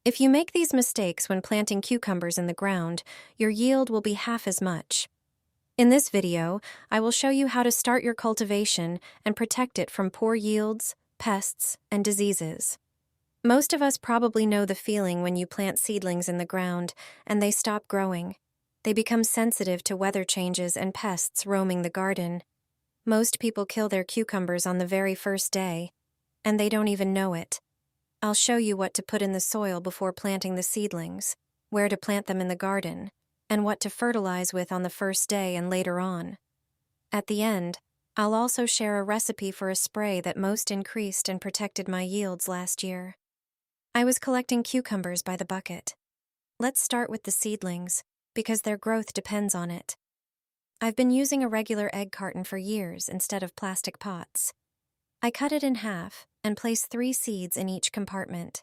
If you make these mistakes when planting cucumbers in the ground, your yield will be half as much. In this video, I will show you how to start your cultivation and protect it from poor yields, pests, and diseases. Most of us probably know the feeling when you plant seedlings in the ground and they stop growing. They become sensitive to weather changes and pests roaming the garden. Most people kill their cucumbers on the very first day, and they don't even know it. I'll show you what to put in the soil before planting the seedlings, where to plant them in the garden, and what to fertilize with on the first day and later on. At the end, I'll also share a recipe for a spray that most increased and protected my yields last year. I was collecting cucumbers by the bucket. Let's start with the seedlings, because their growth depends on it. I've been using a regular egg carton for years instead of plastic pots. I cut it in half and place 3 seeds in each compartment.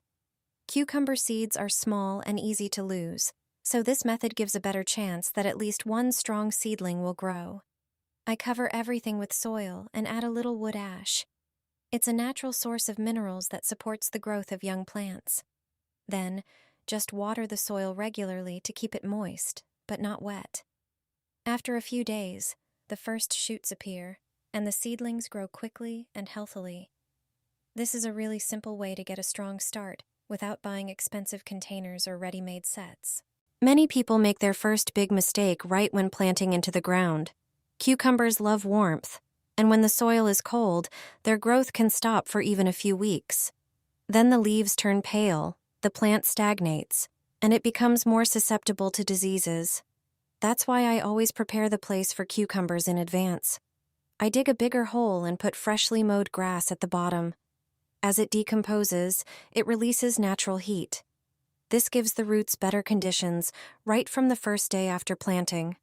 Cucumber seeds are small and easy to lose, so this method gives a better chance that at least one strong seedling will grow. I cover everything with soil and add a little wood ash. It's a natural source of minerals that supports the growth of young plants. Then, just water the soil regularly to keep it moist, but not wet. After a few days, the first shoots appear, and the seedlings grow quickly and healthily. This is a really simple way to get a strong start without buying expensive containers or ready-made sets. Many people make their first big mistake right when planting into the ground. Cucumbers love warmth, and when the soil is cold, their growth can stop for even a few weeks. Then the leaves turn pale, the plant stagnates, and it becomes more susceptible to diseases. That's why I always prepare the place for cucumbers in advance. I dig a bigger hole and put freshly mowed grass at the bottom. As it decomposes, it releases natural heat. This gives the roots better conditions right from the first day after planting.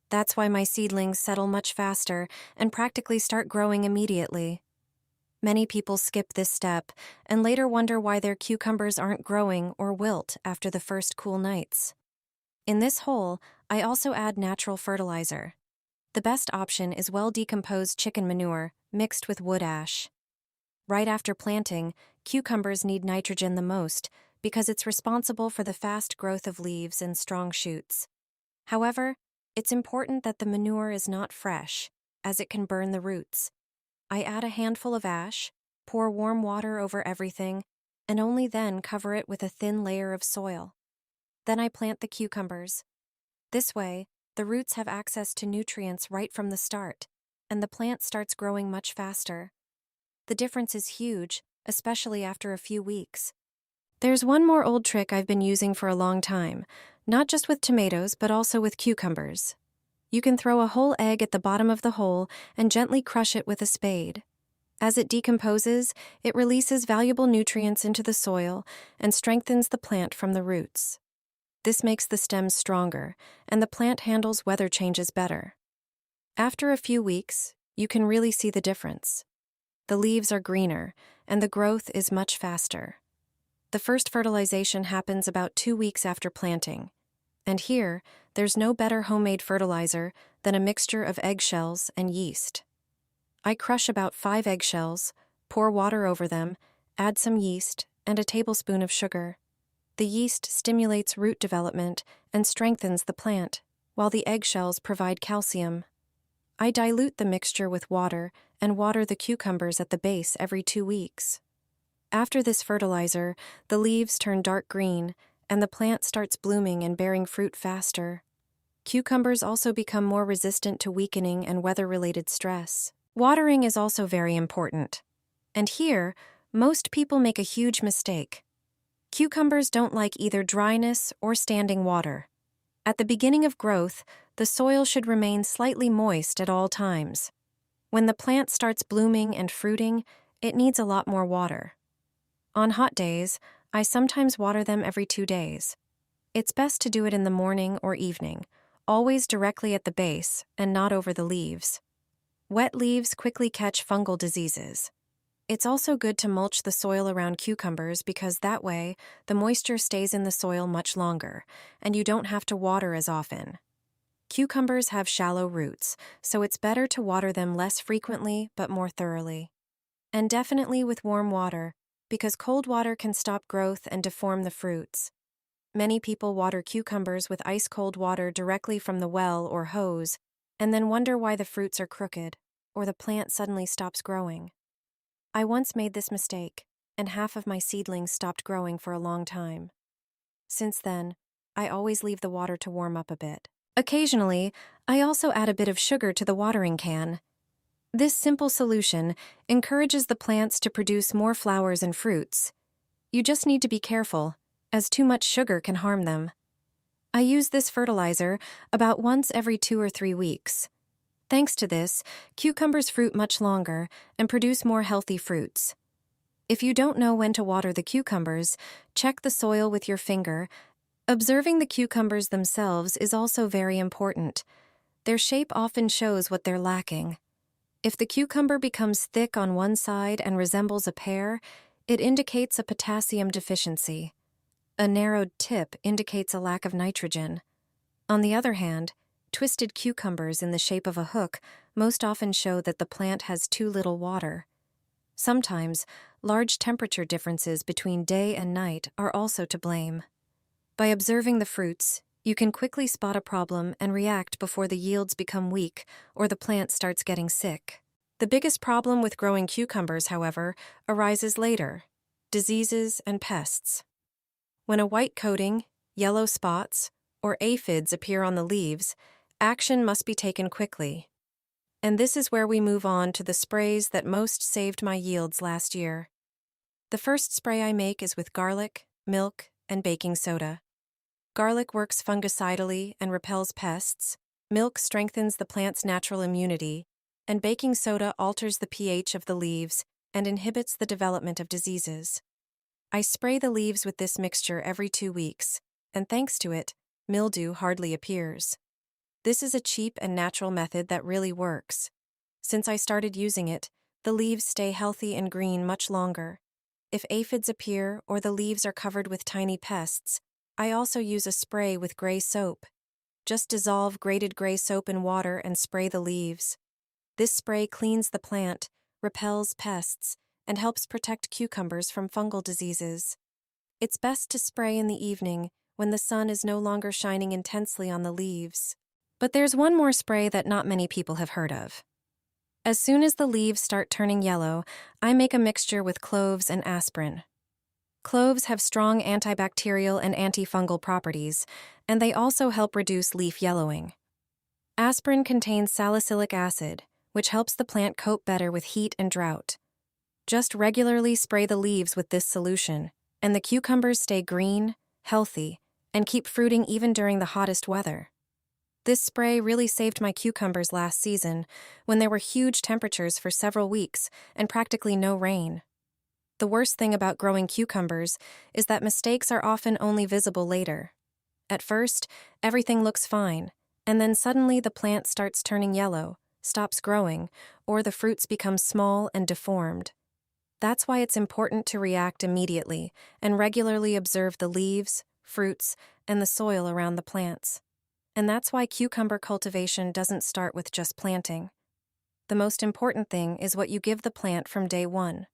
That's why my seedlings settle much faster and practically start growing immediately. Many people skip this step and later wonder why their cucumbers aren't growing or wilt after the first cool nights. In this hole, I also add natural fertilizer. The best option is well-decomposed chicken manure mixed with wood ash. Right after planting, cucumbers need nitrogen the most because it's responsible for the fast growth of leaves and strong shoots. However, it's important that the manure is not fresh, as it can burn the roots. I add a handful of ash, pour warm water over everything, and only then cover it with a thin layer of soil. Then I plant the cucumbers. This way, the roots have access to nutrients right from the start, and the plant starts growing much faster. The difference is huge, especially after a few weeks. There's one more old trick I've been using for a long time, not just with tomatoes but also with cucumbers. You can throw a whole egg at the bottom of the hole and gently crush it with a spade. As it decomposes, it releases valuable nutrients into the soil and strengthens the plant from the roots. This makes the stems stronger, and the plant handles weather changes better. After a few weeks, you can really see the difference. The leaves are greener, and the growth is much faster. The first fertilization happens about 2 weeks after planting. And here, there's no better homemade fertilizer than a mixture of eggshells and yeast. I crush about 5 eggshells, pour water over them, add some yeast, and a tablespoon of sugar. The yeast stimulates root development and strengthens the plant, while the eggshells provide calcium. I dilute the mixture with water and water the cucumbers at the base every 2 weeks. After this fertilizer, the leaves turn dark green, and the plant starts blooming and bearing fruit faster. Cucumbers also become more resistant to weakening and weather-related stress. Watering is also very important. And here, most people make a huge mistake. Cucumbers don't like either dryness or standing water. At the beginning of growth, the soil should remain slightly moist at all times. When the plant starts blooming and fruiting, it needs a lot more water. On hot days, I sometimes water them every 2 days. It's best to do it in the morning or evening, always directly at the base and not over the leaves. Wet leaves quickly catch fungal diseases. It's also good to mulch the soil around cucumbers because that way, the moisture stays in the soil much longer, and you don't have to water as often. Cucumbers have shallow roots, so it's better to water them less frequently but more thoroughly. And definitely with warm water, because cold water can stop growth and deform the fruits. Many people water cucumbers with ice-cold water directly from the well or hose, and then wonder why the fruits are crooked, or the plant suddenly stops growing. I once made this mistake, and half of my seedlings stopped growing for a long time. Since then, I always leave the water to warm up a bit. Occasionally, I also add a bit of sugar to the watering can. This simple solution encourages the plants to produce more flowers and fruits. You just need to be careful, as too much sugar can harm them. I use this fertilizer about once every 2 or 3 weeks. Thanks to this, cucumbers fruit much longer and produce more healthy fruits. If you don't know when to water the cucumbers, check the soil with your finger. Observing the cucumbers themselves is also very important. Their shape often shows what they're lacking. If the cucumber becomes thick on one side and resembles a pear, it indicates a potassium deficiency. A narrowed tip indicates a lack of nitrogen. On the other hand, twisted cucumbers in the shape of a hook most often show that the plant has too little water. Sometimes, large temperature differences between day and night are also to blame. By observing the fruits, you can quickly spot a problem and react before the yields become weak or the plant starts getting sick. The biggest problem with growing cucumbers, however, arises later: diseases and pests. When a white coating, yellow spots, or aphids appear on the leaves, action must be taken quickly. And this is where we move on to the sprays that most saved my yields last year. The first spray I make is with garlic, milk, and baking soda. Garlic works fungicidally and repels pests, milk strengthens the plant's natural immunity, and baking soda alters the pH of the leaves and inhibits the development of diseases. I spray the leaves with this mixture every 2 weeks, and thanks to it, mildew hardly appears. This is a cheap and natural method that really works. Since I started using it, the leaves stay healthy and green much longer. If aphids appear or the leaves are covered with tiny pests, I also use a spray with gray soap. Just dissolve grated gray soap in water and spray the leaves. This spray cleans the plant, repels pests, and helps protect cucumbers from fungal diseases. It's best to spray in the evening when the sun is no longer shining intensely on the leaves. But there's one more spray that not many people have heard of. As soon as the leaves start turning yellow, I make a mixture with cloves and aspirin. Cloves have strong antibacterial and antifungal properties, and they also help reduce leaf yellowing. Aspirin contains salicylic acid, which helps the plant cope better with heat and drought. Just regularly spray the leaves with this solution, and the cucumbers stay green, healthy, and keep fruiting even during the hottest weather. This spray really saved my cucumbers last season, when there were huge temperatures for several weeks and practically no rain. The worst thing about growing cucumbers is that mistakes are often only visible later. At first, everything looks fine, and then suddenly the plant starts turning yellow, stops growing, or the fruits become small and deformed. That's why it's important to react immediately and regularly observe the leaves, fruits, and the soil around the plants. And that's why cucumber cultivation doesn't start with just planting. The most important thing is what you give the plant from day one.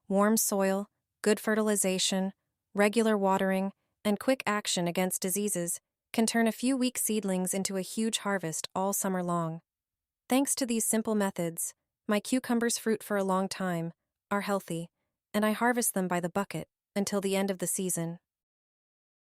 Warm soil, good fertilization, regular watering, and quick action against diseases can turn a few weak seedlings into a huge harvest all summer long. Thanks to these simple methods, my cucumbers fruit for a long time, are healthy, and I harvest them by the bucket until the end of the season.